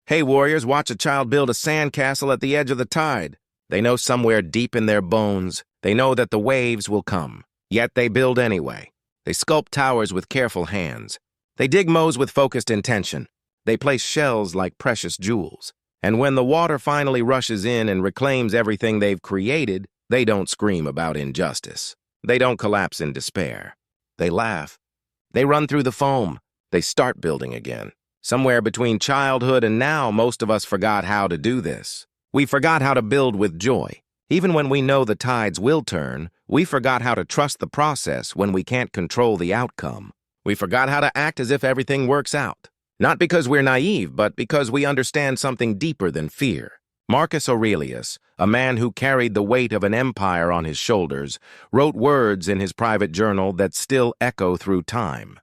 Hey, warriors, watch a child build a sandcastle at the edge of the tide. They know somewhere deep in their bones, they know that the waves will come. Yet they build anyway. They sculpt towers with careful hands. They dig mows with focused intention. They place shells like precious jewels. And when the water finally rushes in and reclaims everything they've created, they don't scream about injustice. They don't collapse in despair. They laugh. They run through the foam. They start building again. Somewhere between childhood and now, most of us forgot how to do this. We forgot how to build with joy. Even when we know the tides will turn, we forgot how to trust the process when we can't control the outcome. We forgot how to act as if everything works out. Not because we're naive, but because we understand something deeper than fear. Marcus Aurelius, a man who carried the weight of an empire on his shoulders, wrote words in his private journal that still echo through time.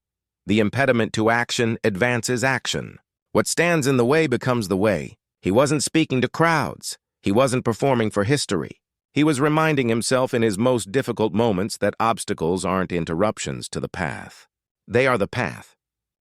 The impediment to action advances action. What stands in the way becomes the way. He wasn't speaking to crowds. He wasn't performing for history. He was reminding himself in his most difficult moments that obstacles aren't interruptions to the path. They are the path.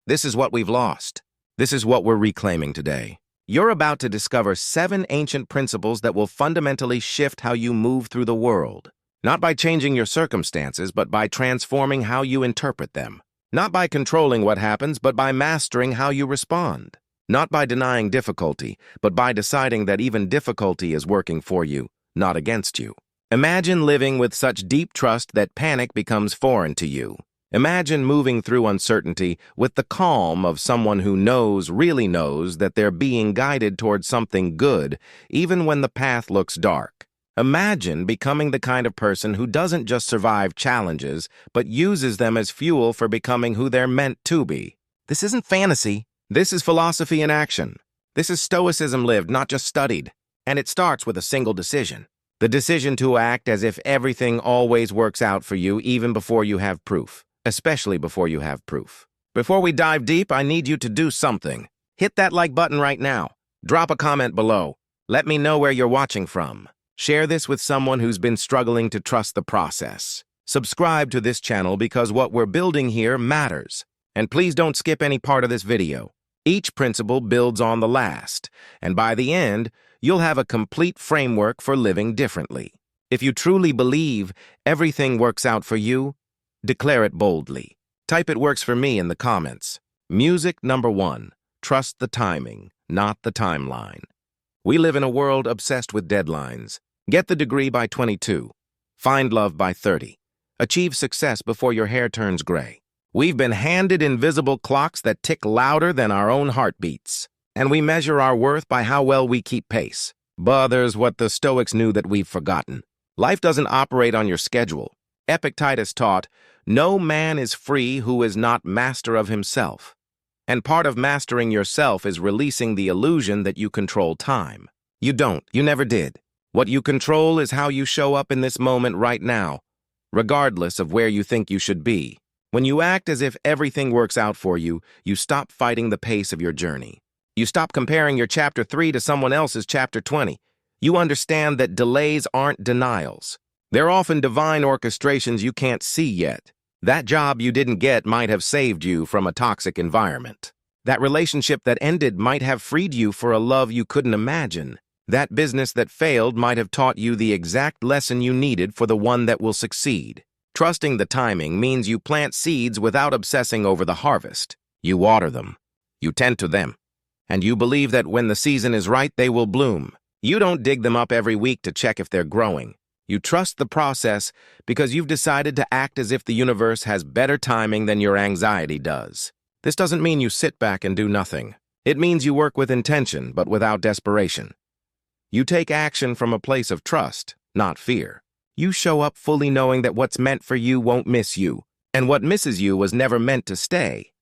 This is what we've lost. This is what we're reclaiming today. You're about to discover 7 ancient principles that will fundamentally shift how you move through the world. Not by changing your circumstances, but by transforming how you interpret them. Not by controlling what happens, but by mastering how you respond. Not by denying difficulty, but by deciding that even difficulty is working for you, not against you. Imagine living with such deep trust that panic becomes foreign to you. Imagine moving through uncertainty with the calm of someone who really knows that they're being guided towards something good, even when the path looks dark. Imagine becoming the kind of person who doesn't just survive challenges, but uses them as fuel for becoming who they're meant to be. This isn't fantasy. This is philosophy in action. This is Stoicism lived, not just studied. And it starts with a single decision. The decision to act as if everything always works out for you even before you have proof. Especially before you have proof. Before we dive deep, I need you to do something. Hit that like button right now. Drop a comment below. Let me know where you're watching from. Share this with someone who's been struggling to trust the process. Subscribe to this channel because what we're building here matters. And please don't skip any part of this video. Each principle builds on the last, and by the end, you'll have a complete framework for living differently. If you truly believe everything works out for you, declare it boldly. Type "it works for me" in the comments. Music number 1. Trust the timing, not the timeline. We live in a world obsessed with deadlines. Get the degree by 22. Find love by 30. Achieve success before your hair turns gray. We've been handed invisible clocks that tick louder than our own heartbeats. And we measure our worth by how well we keep pace. But there's what the Stoics knew that we've forgotten. Life doesn't operate on your schedule. Epictetus taught, "No man is free who is not master of himself." And part of mastering yourself is releasing the illusion that you control time. You don't. You never did. What you control is how you show up in this moment right now, regardless of where you think you should be. When you act as if everything works out for you, you stop fighting the pace of your journey. You stop comparing your chapter 3 to someone else's chapter 20. You understand that delays aren't denials. They're often divine orchestrations you can't see yet. That job you didn't get might have saved you from a toxic environment. That relationship that ended might have freed you for a love you couldn't imagine. That business that failed might have taught you the exact lesson you needed for the one that will succeed. Trusting the timing means you plant seeds without obsessing over the harvest. You water them. You tend to them. And you believe that when the season is right, they will bloom. You don't dig them up every week to check if they're growing. You trust the process because you've decided to act as if the universe has better timing than your anxiety does. This doesn't mean you sit back and do nothing. It means you work with intention, but without desperation. You take action from a place of trust, not fear. You show up fully knowing that what's meant for you won't miss you, and what misses you was never meant to stay.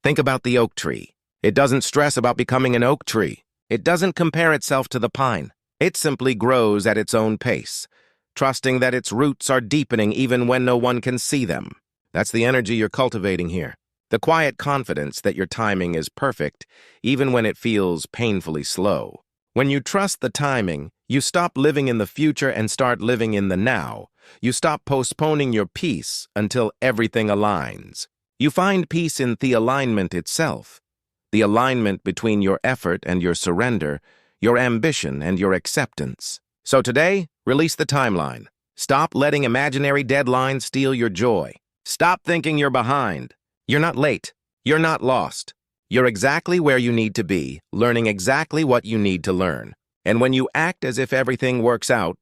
Think about the oak tree. It doesn't stress about becoming an oak tree. It doesn't compare itself to the pine. It simply grows at its own pace, trusting that its roots are deepening even when no one can see them. That's the energy you're cultivating here. The quiet confidence that your timing is perfect, even when it feels painfully slow. When you trust the timing, you stop living in the future and start living in the now. You stop postponing your peace until everything aligns. You find peace in the alignment itself. the alignment between your effort and your surrender, your ambition and your acceptance. So today, release the timeline. Stop letting imaginary deadlines steal your joy. Stop thinking you're behind. You're not late. You're not lost. You're exactly where you need to be, learning exactly what you need to learn. And when you act as if everything works out,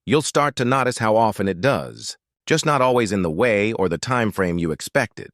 you'll start to notice how often it does, just not always in the way or the time frame you expected.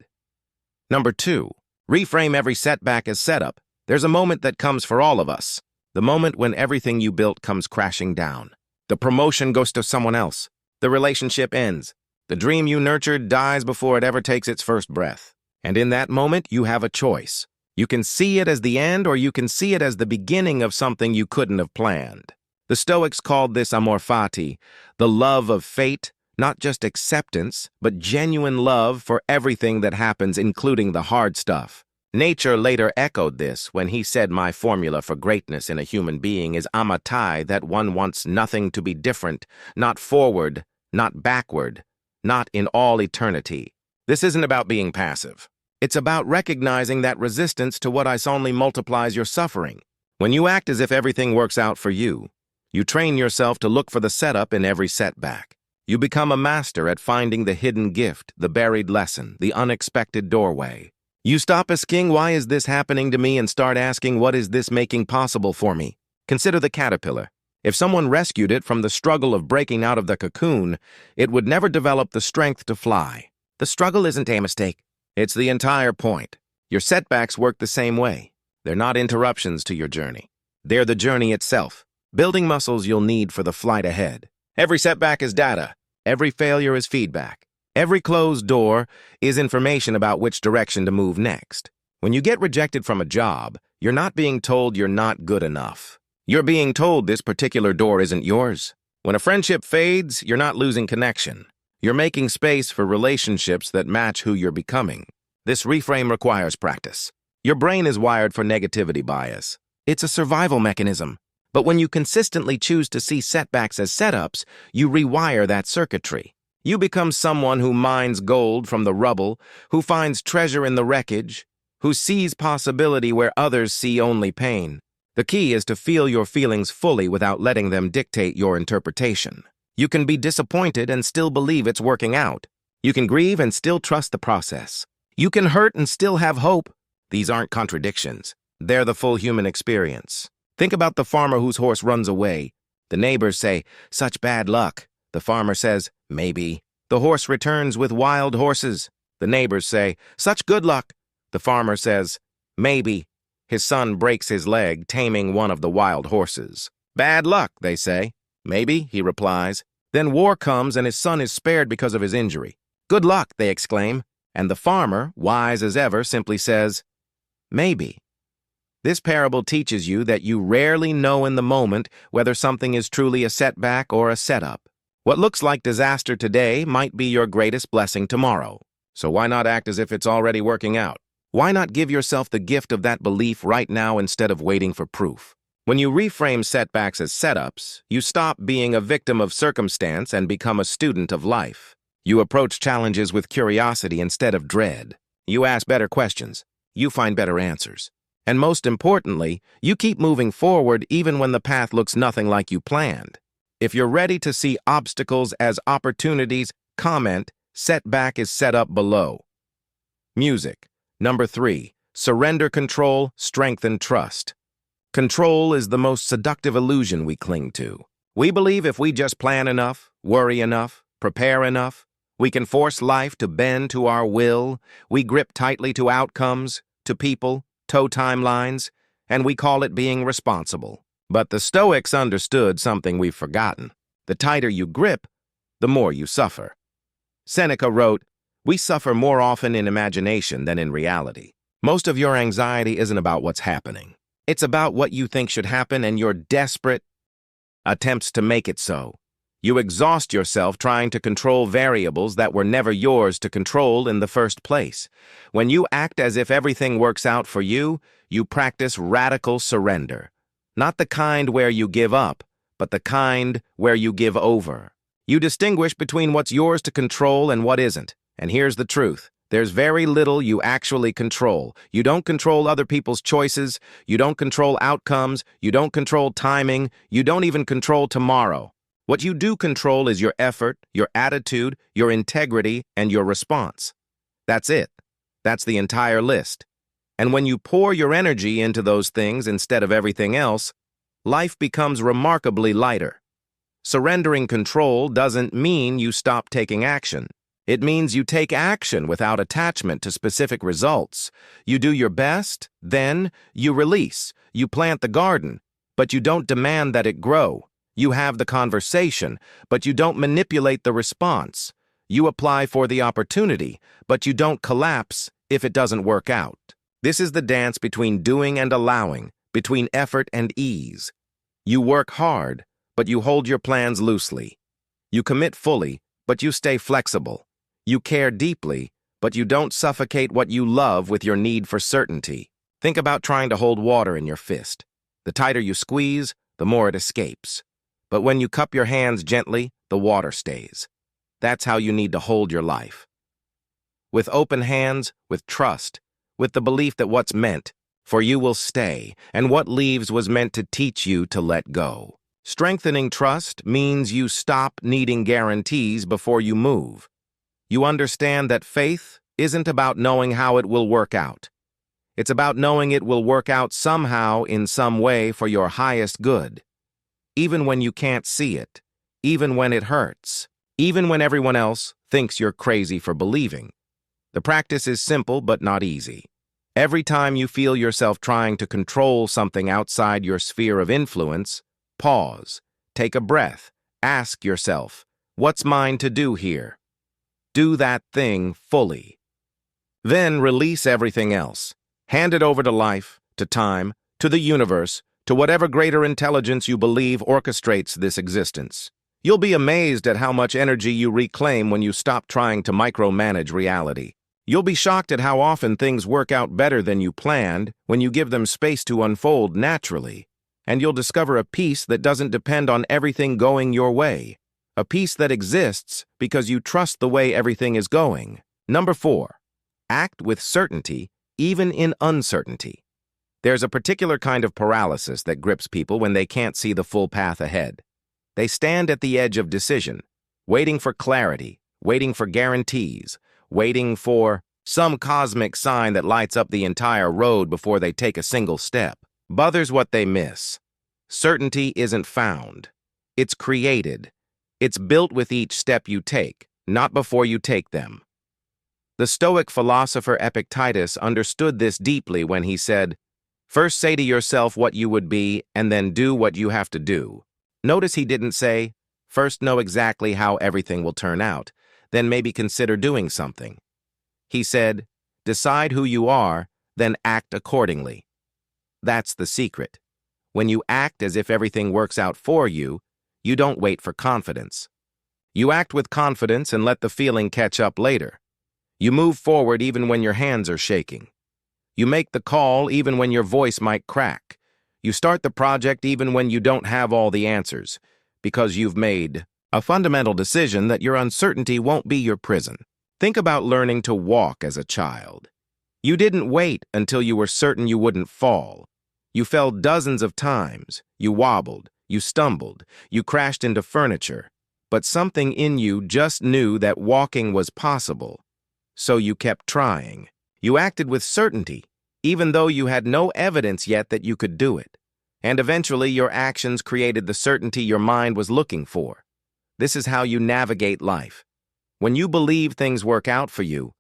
Number 2, reframe every setback as setup. There's a moment that comes for all of us, the moment when everything you built comes crashing down. The promotion goes to someone else. The relationship ends. The dream you nurtured dies before it ever takes its first breath. And in that moment, you have a choice. You can see it as the end, or you can see it as the beginning of something you couldn't have planned. The Stoics called this Amor, Fati, the love of fate, not just acceptance, but genuine love for everything that happens, including the hard stuff. Nature later echoed this when he said, "My formula for greatness in a human being is amatai, that one wants nothing to be different, not forward, not backward, not in all eternity." This isn't about being passive. It's about recognizing that resistance to what is only multiplies your suffering. When you act as if everything works out for you, you train yourself to look for the setup in every setback. You become a master at finding the hidden gift, the buried lesson, the unexpected doorway. You stop asking, "Why is this happening to me?" and start asking, "What is this making possible for me?" Consider the caterpillar. If someone rescued it from the struggle of breaking out of the cocoon, it would never develop the strength to fly. The struggle isn't a mistake. It's the entire point. Your setbacks work the same way. They're not interruptions to your journey. They're the journey itself, building muscles you'll need for the flight ahead. Every setback is data. Every failure is feedback. Every closed door is information about which direction to move next. When you get rejected from a job, you're not being told you're not good enough. You're being told this particular door isn't yours. When a friendship fades, you're not losing connection. You're making space for relationships that match who you're becoming. This reframe requires practice. Your brain is wired for negativity bias. It's a survival mechanism. But when you consistently choose to see setbacks as setups, you rewire that circuitry. You become someone who mines gold from the rubble, who finds treasure in the wreckage, who sees possibility where others see only pain. The key is to feel your feelings fully without letting them dictate your interpretation. You can be disappointed and still believe it's working out. You can grieve and still trust the process. You can hurt and still have hope. These aren't contradictions. They're the full human experience. Think about the farmer whose horse runs away. The neighbors say, "Such bad luck." The farmer says, "Maybe." The horse returns with wild horses. The neighbors say, "Such good luck." The farmer says, "Maybe." His son breaks his leg taming one of the wild horses. "Bad luck," they say. "Maybe," he replies. Then war comes and his son is spared because of his injury. "Good luck," they exclaim. And the farmer, wise as ever, simply says, "Maybe." This parable teaches you that you rarely know in the moment whether something is truly a setback or a setup. What looks like disaster today might be your greatest blessing tomorrow. So why not act as if it's already working out? Why not give yourself the gift of that belief right now instead of waiting for proof? When you reframe setbacks as setups, you stop being a victim of circumstance and become a student of life. You approach challenges with curiosity instead of dread. You ask better questions. You find better answers. And most importantly, you keep moving forward even when the path looks nothing like you planned. If you're ready to see obstacles as opportunities, comment, "Setback is set up below." Music. Number 3, surrender control, strengthen trust. Control is the most seductive illusion we cling to. We believe if we just plan enough, worry enough, prepare enough, we can force life to bend to our will. We grip tightly to outcomes, to people, to timelines, and we call it being responsible. But the Stoics understood something we've forgotten. The tighter you grip, the more you suffer. Seneca wrote, "We suffer more often in imagination than in reality." Most of your anxiety isn't about what's happening. It's about what you think should happen and your desperate attempts to make it so. You exhaust yourself trying to control variables that were never yours to control in the first place. When you act as if everything works out for you, you practice radical surrender. Not the kind where you give up, but the kind where you give over. You distinguish between what's yours to control and what isn't. And here's the truth. There's very little you actually control. You don't control other people's choices. You don't control outcomes. You don't control timing. You don't even control tomorrow. What you do control is your effort, your attitude, your integrity, and your response. That's it. That's the entire list. And when you pour your energy into those things instead of everything else, life becomes remarkably lighter. Surrendering control doesn't mean you stop taking action. It means you take action without attachment to specific results. You do your best, then you release. You plant the garden, but you don't demand that it grow. You have the conversation, but you don't manipulate the response. You apply for the opportunity, but you don't collapse if it doesn't work out. This is the dance between doing and allowing, between effort and ease. You work hard, but you hold your plans loosely. You commit fully, but you stay flexible. You care deeply, but you don't suffocate what you love with your need for certainty. Think about trying to hold water in your fist. The tighter you squeeze, the more it escapes. But when you cup your hands gently, the water stays. That's how you need to hold your life. With open hands, with trust, with the belief that what's meant for you will stay, and what leaves was meant to teach you to let go. Strengthening trust means you stop needing guarantees before you move. You understand that faith isn't about knowing how it will work out. It's about knowing it will work out somehow in some way for your highest good. Even when you can't see it, even when it hurts, even when everyone else thinks you're crazy for believing. The practice is simple but not easy. Every time you feel yourself trying to control something outside your sphere of influence, pause, take a breath, ask yourself, what's mine to do here? Do that thing fully. Then release everything else. Hand it over to life, to time, to the universe, to whatever greater intelligence you believe orchestrates this existence. You'll be amazed at how much energy you reclaim when you stop trying to micromanage reality. You'll be shocked at how often things work out better than you planned when you give them space to unfold naturally. And you'll discover a peace that doesn't depend on everything going your way. A peace that exists because you trust the way everything is going. Number 4, act with certainty, even in uncertainty. There's a particular kind of paralysis that grips people when they can't see the full path ahead. They stand at the edge of decision, waiting for clarity, waiting for guarantees, waiting for some cosmic sign that lights up the entire road before they take a single step. But there's what they miss. Certainty isn't found. It's created. It's built with each step you take, not before you take them. The Stoic philosopher Epictetus understood this deeply when he said, "First say to yourself what you would be, and then do what you have to do." Notice he didn't say, "First know exactly how everything will turn out, then maybe consider doing something." He said, "Decide who you are, then act accordingly." That's the secret. When you act as if everything works out for you, you don't wait for confidence. You act with confidence and let the feeling catch up later. You move forward even when your hands are shaking. You make the call even when your voice might crack. You start the project even when you don't have all the answers, because you've made a fundamental decision that your uncertainty won't be your prison. Think about learning to walk as a child. You didn't wait until you were certain you wouldn't fall. You fell dozens of times. You wobbled. You stumbled, you crashed into furniture, but something in you just knew that walking was possible. So you kept trying. You acted with certainty, even though you had no evidence yet that you could do it. And eventually your actions created the certainty your mind was looking for. This is how you navigate life. When you believe things work out for you,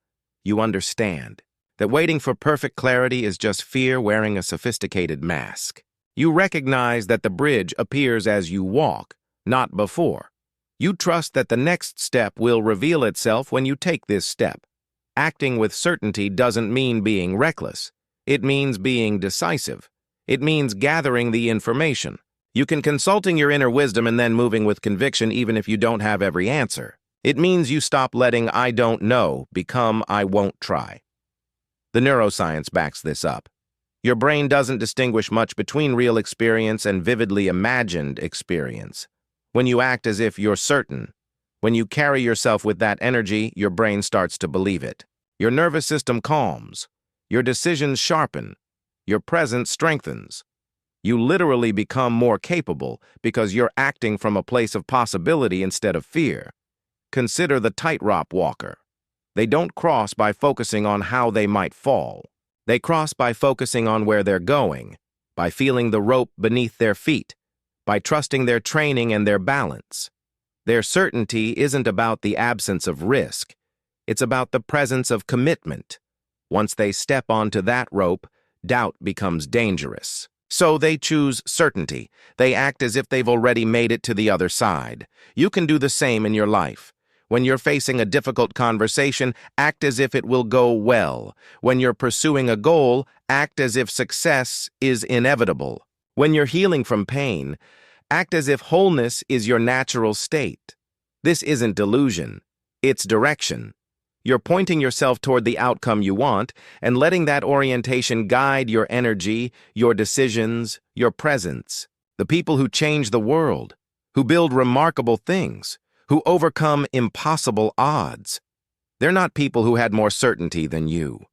you understand that waiting for perfect clarity is just fear wearing a sophisticated mask. You recognize that the bridge appears as you walk, not before. You trust that the next step will reveal itself when you take this step. Acting with certainty doesn't mean being reckless. It means being decisive. It means gathering the information. You can consulting your inner wisdom and then moving with conviction even if you don't have every answer. It means you stop letting "I don't know" become "I won't try." The neuroscience backs this up. Your brain doesn't distinguish much between real experience and vividly imagined experience. When you act as if you're certain, when you carry yourself with that energy, your brain starts to believe it. Your nervous system calms. Your decisions sharpen. Your presence strengthens. You literally become more capable because you're acting from a place of possibility instead of fear. Consider the tightrope walker. They don't cross by focusing on how they might fall. They cross by focusing on where they're going, by feeling the rope beneath their feet, by trusting their training and their balance. Their certainty isn't about the absence of risk. It's about the presence of commitment. Once they step onto that rope, doubt becomes dangerous. So they choose certainty. They act as if they've already made it to the other side. You can do the same in your life. When you're facing a difficult conversation, act as if it will go well. When you're pursuing a goal, act as if success is inevitable. When you're healing from pain, act as if wholeness is your natural state. This isn't delusion. It's direction. You're pointing yourself toward the outcome you want and letting that orientation guide your energy, your decisions, your presence. The people who change the world, who build remarkable things, who overcome impossible odds. They're not people who had more certainty than you.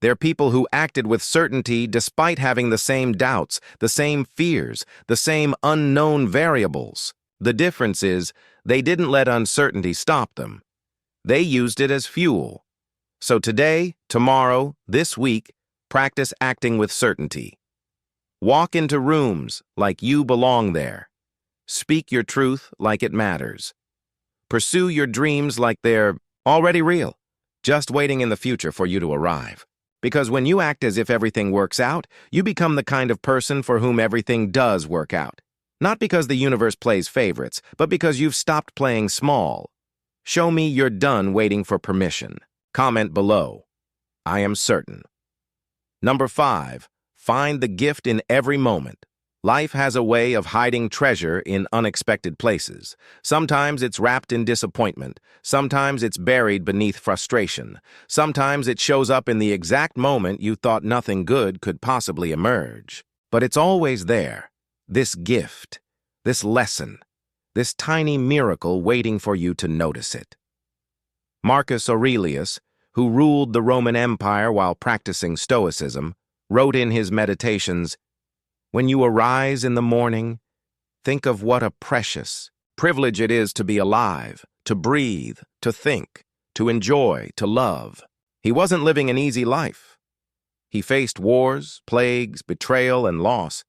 They're people who acted with certainty despite having the same doubts, the same fears, the same unknown variables. The difference is, they didn't let uncertainty stop them. They used it as fuel. So today, tomorrow, this week, practice acting with certainty. Walk into rooms like you belong there. Speak your truth like it matters. Pursue your dreams like they're already real, just waiting in the future for you to arrive. Because when you act as if everything works out, you become the kind of person for whom everything does work out. Not because the universe plays favorites, but because you've stopped playing small. Show me you're done waiting for permission. Comment below. I am certain. Number 5, find the gift in every moment. Life has a way of hiding treasure in unexpected places. Sometimes it's wrapped in disappointment. Sometimes it's buried beneath frustration. Sometimes it shows up in the exact moment you thought nothing good could possibly emerge. But it's always there. This gift, this lesson, this tiny miracle waiting for you to notice it. Marcus Aurelius, who ruled the Roman Empire while practicing Stoicism, wrote in his meditations, "When you arise in the morning, think of what a precious privilege it is to be alive, to breathe, to think, to enjoy, to love." He wasn't living an easy life. He faced wars, plagues, betrayal, and loss.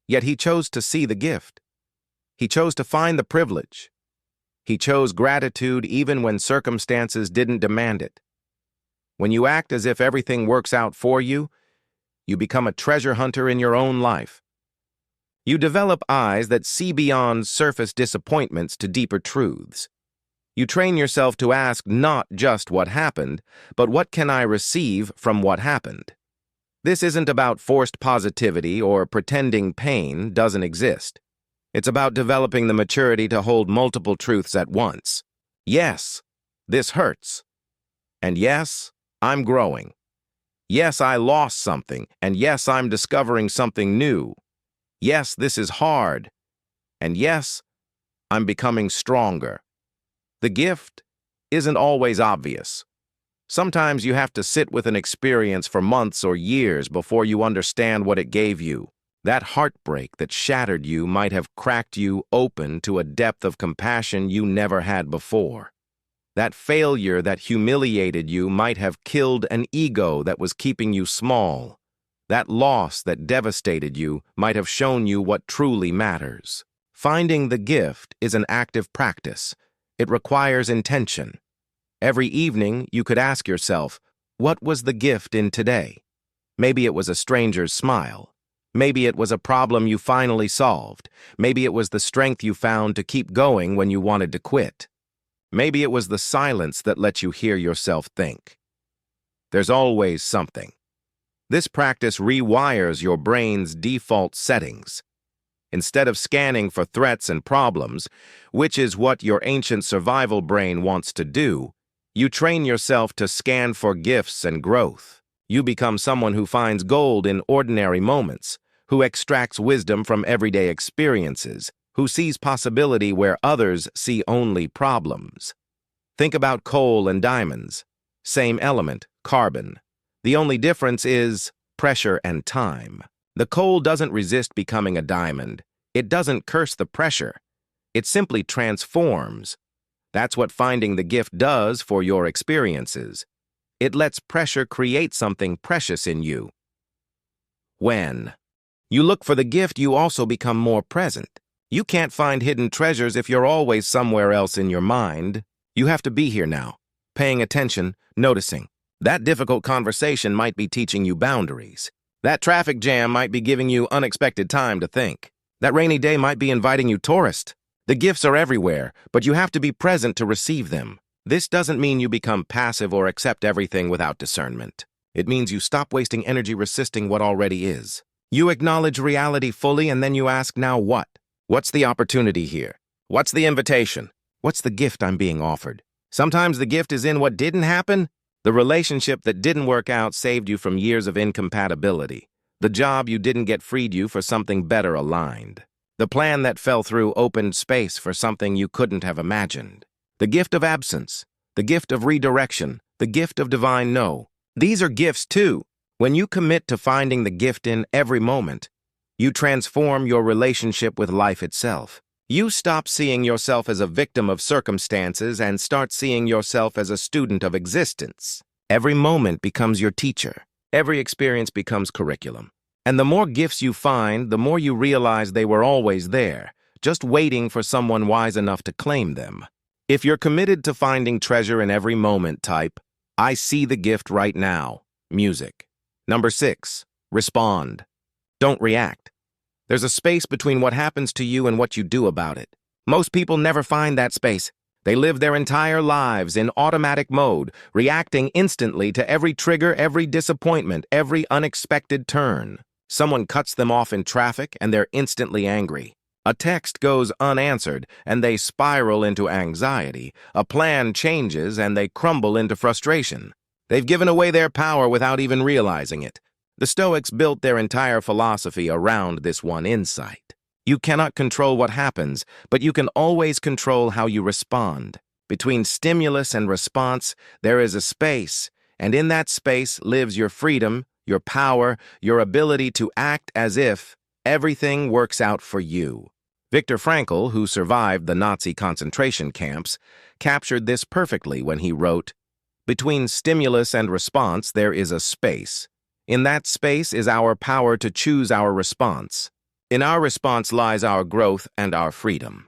Yet he chose to see the gift. He chose to find the privilege. He chose gratitude even when circumstances didn't demand it. When you act as if everything works out for you, you become a treasure hunter in your own life. You develop eyes that see beyond surface disappointments to deeper truths. You train yourself to ask not just what happened, but what can I receive from what happened? This isn't about forced positivity or pretending pain doesn't exist. It's about developing the maturity to hold multiple truths at once. Yes, this hurts. And yes, I'm growing. Yes, I lost something, and yes, I'm discovering something new. Yes, this is hard. And yes, I'm becoming stronger. The gift isn't always obvious. Sometimes you have to sit with an experience for months or years before you understand what it gave you. That heartbreak that shattered you might have cracked you open to a depth of compassion you never had before. That failure that humiliated you might have killed an ego that was keeping you small. That loss that devastated you might have shown you what truly matters. Finding the gift is an active practice. It requires intention. Every evening, you could ask yourself, what was the gift in today? Maybe it was a stranger's smile. Maybe it was a problem you finally solved. Maybe it was the strength you found to keep going when you wanted to quit. Maybe it was the silence that let you hear yourself think. There's always something. This practice rewires your brain's default settings. Instead of scanning for threats and problems, which is what your ancient survival brain wants to do, you train yourself to scan for gifts and growth. You become someone who finds gold in ordinary moments, who extracts wisdom from everyday experiences, who sees possibility where others see only problems. Think about coal and diamonds. Same element, carbon. The only difference is pressure and time. The coal doesn't resist becoming a diamond. It doesn't curse the pressure. It simply transforms. That's what finding the gift does for your experiences. It lets pressure create something precious in you. When you look for the gift, you also become more present. You can't find hidden treasures if you're always somewhere else in your mind. You have to be here now, paying attention, noticing. That difficult conversation might be teaching you boundaries. That traffic jam might be giving you unexpected time to think. That rainy day might be inviting you tourist. The gifts are everywhere, but you have to be present to receive them. This doesn't mean you become passive or accept everything without discernment. It means you stop wasting energy resisting what already is. You acknowledge reality fully and then you ask, now what? What's the opportunity here? What's the invitation? What's the gift I'm being offered? Sometimes the gift is in what didn't happen. The relationship that didn't work out saved you from years of incompatibility. The job you didn't get freed you for something better aligned. The plan that fell through opened space for something you couldn't have imagined. The gift of absence, the gift of redirection, the gift of divine no. These are gifts too. When you commit to finding the gift in every moment, you transform your relationship with life itself. You stop seeing yourself as a victim of circumstances and start seeing yourself as a student of existence. Every moment becomes your teacher. Every experience becomes curriculum. And the more gifts you find, the more you realize they were always there, just waiting for someone wise enough to claim them. If you're committed to finding treasure in every moment, type, I see the gift right now. Music. Number 6, respond. Don't react. There's a space between what happens to you and what you do about it. Most people never find that space. They live their entire lives in automatic mode, reacting instantly to every trigger, every disappointment, every unexpected turn. Someone cuts them off in traffic and they're instantly angry. A text goes unanswered and they spiral into anxiety. A plan changes and they crumble into frustration. They've given away their power without even realizing it. The Stoics built their entire philosophy around this one insight. You cannot control what happens, but you can always control how you respond. Between stimulus and response, there is a space, and in that space lives your freedom, your power, your ability to act as if everything works out for you. Viktor Frankl, who survived the Nazi concentration camps, captured this perfectly when he wrote, "Between stimulus and response, there is a space. In that space is our power to choose our response. In our response lies our growth and our freedom."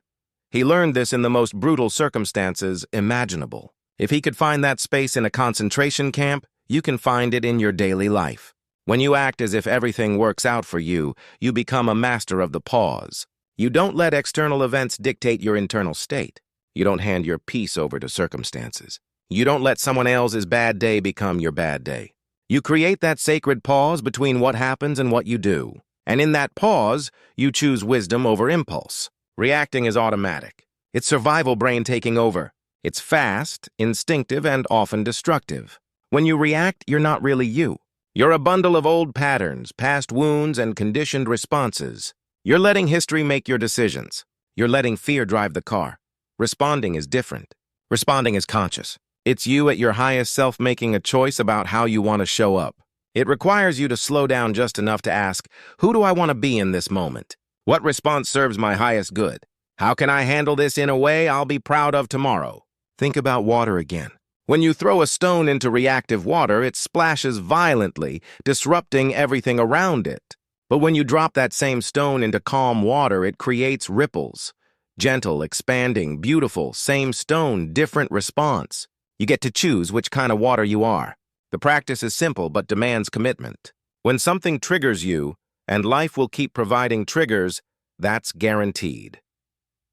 He learned this in the most brutal circumstances imaginable. If he could find that space in a concentration camp, you can find it in your daily life. When you act as if everything works out for you, you become a master of the pause. You don't let external events dictate your internal state. You don't hand your peace over to circumstances. You don't let someone else's bad day become your bad day. You create that sacred pause between what happens and what you do. And in that pause, you choose wisdom over impulse. Reacting is automatic. It's survival brain taking over. It's fast, instinctive, and often destructive. When you react, you're not really you. You're a bundle of old patterns, past wounds, and conditioned responses. You're letting history make your decisions. You're letting fear drive the car. Responding is different. Responding is conscious. It's you at your highest self making a choice about how you want to show up. It requires you to slow down just enough to ask, who do I want to be in this moment? What response serves my highest good? How can I handle this in a way I'll be proud of tomorrow? Think about water again. When you throw a stone into reactive water, it splashes violently, disrupting everything around it. But when you drop that same stone into calm water, it creates ripples. Gentle, expanding, beautiful, same stone, different response. You get to choose which kind of water you are. The practice is simple but demands commitment. When something triggers you, and life will keep providing triggers, that's guaranteed.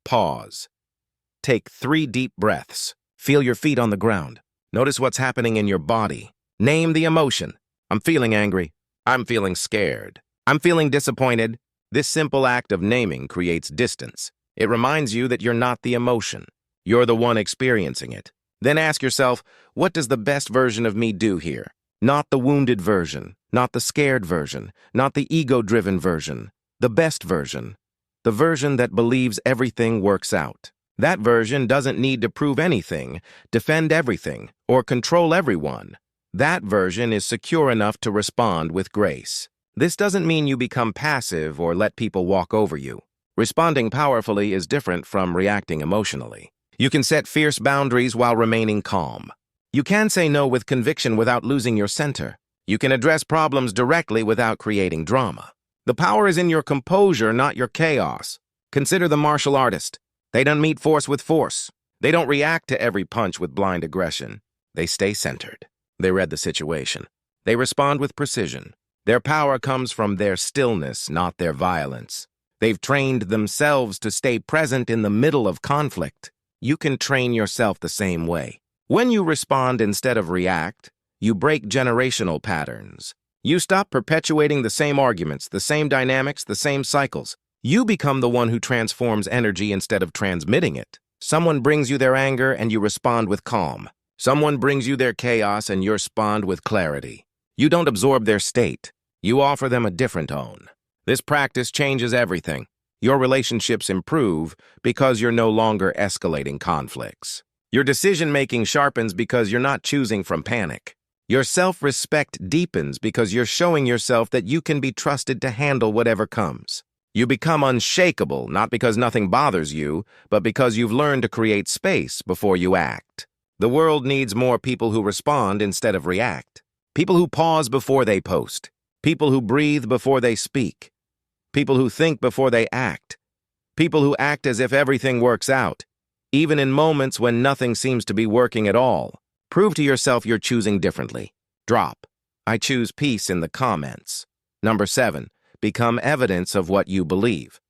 Pause. Take 3 deep breaths. Feel your feet on the ground. Notice what's happening in your body. Name the emotion. I'm feeling angry. I'm feeling scared. I'm feeling disappointed. This simple act of naming creates distance. It reminds you that you're not the emotion. You're the one experiencing it. Then ask yourself, what does the best version of me do here? Not the wounded version, not the scared version, not the ego-driven version. The best version. The version that believes everything works out. That version doesn't need to prove anything, defend everything, or control everyone. That version is secure enough to respond with grace. This doesn't mean you become passive or let people walk over you. Responding powerfully is different from reacting emotionally. You can set fierce boundaries while remaining calm. You can say no with conviction without losing your center. You can address problems directly without creating drama. The power is in your composure, not your chaos. Consider the martial artist. They don't meet force with force. They don't react to every punch with blind aggression. They stay centered. They read the situation. They respond with precision. Their power comes from their stillness, not their violence. They've trained themselves to stay present in the middle of conflict. You can train yourself the same way. When you respond instead of react, you break generational patterns. You stop perpetuating the same arguments, the same dynamics, the same cycles. You become the one who transforms energy instead of transmitting it. Someone brings you their anger and you respond with calm. Someone brings you their chaos and you respond with clarity. You don't absorb their state. You offer them a different own. This practice changes everything. Your relationships improve because you're no longer escalating conflicts. Your decision-making sharpens because you're not choosing from panic. Your self-respect deepens because you're showing yourself that you can be trusted to handle whatever comes. You become unshakable, not because nothing bothers you, but because you've learned to create space before you act. The world needs more people who respond instead of react. People who pause before they post. People who breathe before they speak. People who think before they act. People who act as if everything works out, even in moments when nothing seems to be working at all. Prove to yourself you're choosing differently. Drop "I choose peace" in the comments. Number 7. Become evidence of what you believe.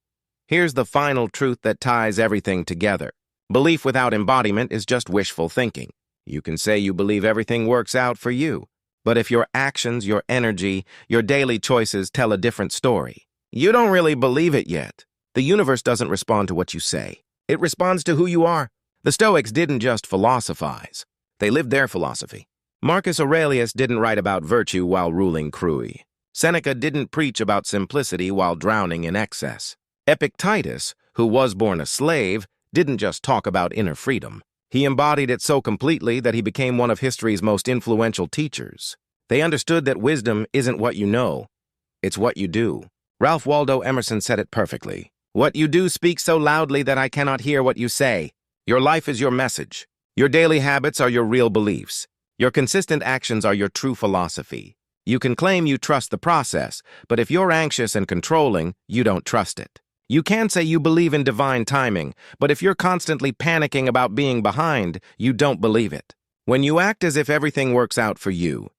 Here's the final truth that ties everything together. Belief without embodiment is just wishful thinking. You can say you believe everything works out for you, but if your actions, your energy, your daily choices tell a different story, you don't really believe it yet. The universe doesn't respond to what you say. It responds to who you are. The Stoics didn't just philosophize. They lived their philosophy. Marcus Aurelius didn't write about virtue while ruling cruelly. Seneca didn't preach about simplicity while drowning in excess. Epictetus, who was born a slave, didn't just talk about inner freedom. He embodied it so completely that he became one of history's most influential teachers. They understood that wisdom isn't what you know, it's what you do. Ralph Waldo Emerson said it perfectly. What you do speaks so loudly that I cannot hear what you say. Your life is your message. Your daily habits are your real beliefs. Your consistent actions are your true philosophy. You can claim you trust the process, but if you're anxious and controlling, you don't trust it. You can say you believe in divine timing, but if you're constantly panicking about being behind, you don't believe it. When you act as if everything works out for you,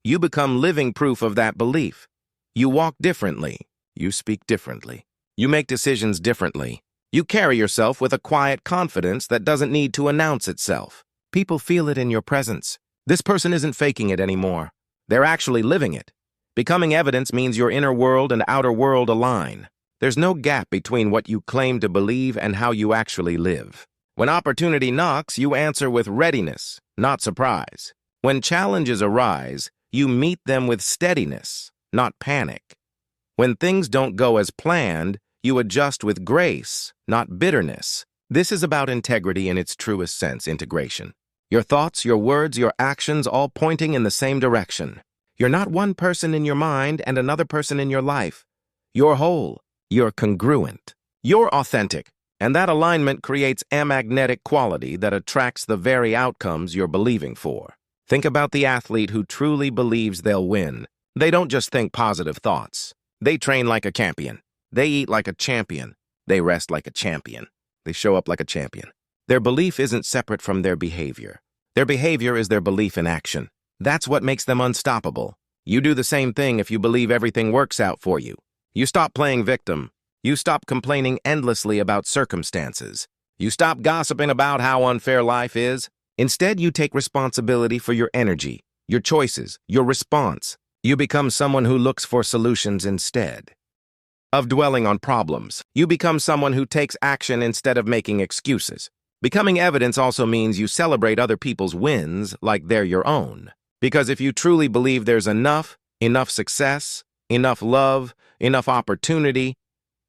you become living proof of that belief. You walk differently. You speak differently. You make decisions differently. You carry yourself with a quiet confidence that doesn't need to announce itself. People feel it in your presence. This person isn't faking it anymore. They're actually living it. Becoming evidence means your inner world and outer world align. There's no gap between what you claim to believe and how you actually live. When opportunity knocks, you answer with readiness, not surprise. When challenges arise, you meet them with steadiness, not panic. When things don't go as planned, you adjust with grace, not bitterness. This is about integrity in its truest sense, integration. Your thoughts, your words, your actions all pointing in the same direction. You're not one person in your mind and another person in your life. You're whole. You're congruent. You're authentic. And that alignment creates a magnetic quality that attracts the very outcomes you're believing for. Think about the athlete who truly believes they'll win. They don't just think positive thoughts. They train like a champion. They eat like a champion. They rest like a champion. They show up like a champion. Their belief isn't separate from their behavior. Their behavior is their belief in action. That's what makes them unstoppable. You do the same thing if you believe everything works out for you. You stop playing victim. You stop complaining endlessly about circumstances. You stop gossiping about how unfair life is. Instead, you take responsibility for your energy, your choices, your response. You become someone who looks for solutions instead of dwelling on problems. You become someone who takes action instead of making excuses. Becoming evidence also means you celebrate other people's wins like they're your own. Because if you truly believe there's enough success, enough love, enough opportunity,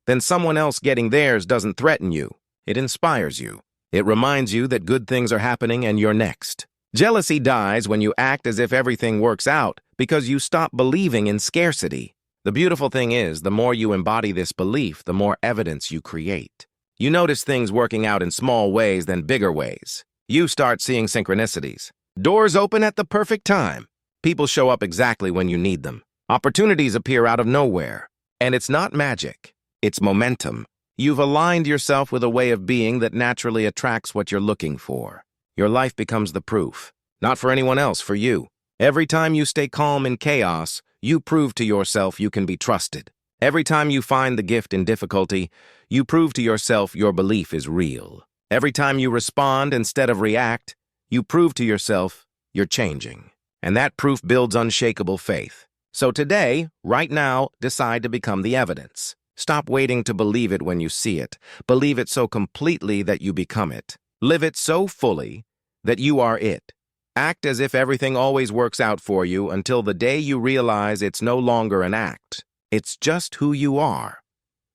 then someone else getting theirs doesn't threaten you. It inspires you. It reminds you that good things are happening and you're next. Jealousy dies when you act as if everything works out because you stop believing in scarcity. The beautiful thing is, the more you embody this belief, the more evidence you create. You notice things working out in small ways than bigger ways. You start seeing synchronicities. Doors open at the perfect time. People show up exactly when you need them. Opportunities appear out of nowhere. And it's not magic. It's momentum. You've aligned yourself with a way of being that naturally attracts what you're looking for. Your life becomes the proof. Not for anyone else, for you. Every time you stay calm in chaos, you prove to yourself you can be trusted. Every time you find the gift in difficulty, you prove to yourself your belief is real. Every time you respond instead of react, you prove to yourself you're changing. And that proof builds unshakable faith. So today, right now, decide to become the evidence. Stop waiting to believe it when you see it. Believe it so completely that you become it. Live it so fully that you are it. Act as if everything always works out for you until the day you realize it's no longer an act. It's just who you are.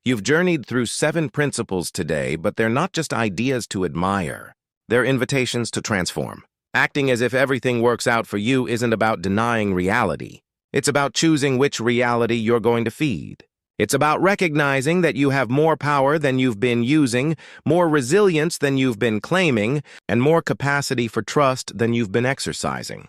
You've journeyed through 7 principles today, but they're not just ideas to admire. They're invitations to transform. Acting as if everything works out for you isn't about denying reality. It's about choosing which reality you're going to feed. It's about recognizing that you have more power than you've been using, more resilience than you've been claiming, and more capacity for trust than you've been exercising.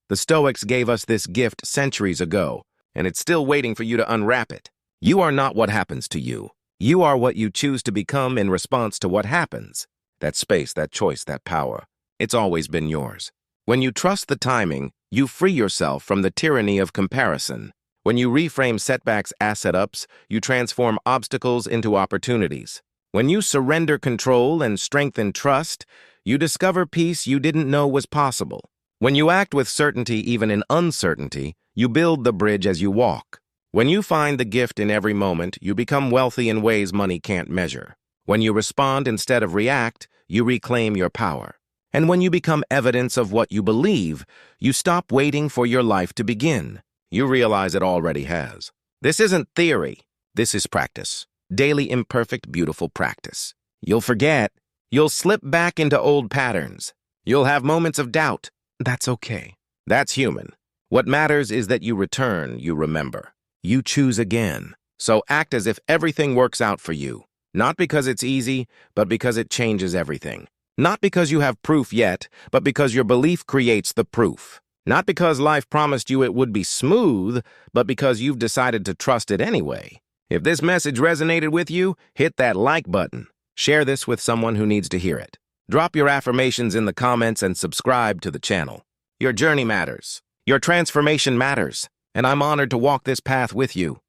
The Stoics gave us this gift centuries ago, and it's still waiting for you to unwrap it. You are not what happens to you. You are what you choose to become in response to what happens. That space, that choice, that power, it's always been yours. When you trust the timing, you free yourself from the tyranny of comparison. When you reframe setbacks as setups, you transform obstacles into opportunities. When you surrender control and strengthen trust, you discover peace you didn't know was possible. When you act with certainty even in uncertainty, you build the bridge as you walk. When you find the gift in every moment, you become wealthy in ways money can't measure. When you respond instead of react, you reclaim your power. And when you become evidence of what you believe, you stop waiting for your life to begin. You realize it already has. This isn't theory. This is practice. Daily, imperfect, beautiful practice. You'll forget. You'll slip back into old patterns. You'll have moments of doubt. That's okay. That's human. What matters is that you return, you remember. You choose again. So act as if everything works out for you. Not because it's easy, but because it changes everything. Not because you have proof yet, but because your belief creates the proof. Not because life promised you it would be smooth, but because you've decided to trust it anyway. If this message resonated with you, hit that like button. Share this with someone who needs to hear it. Drop your affirmations in the comments and subscribe to the channel. Your journey matters. Your transformation matters. And I'm honored to walk this path with you.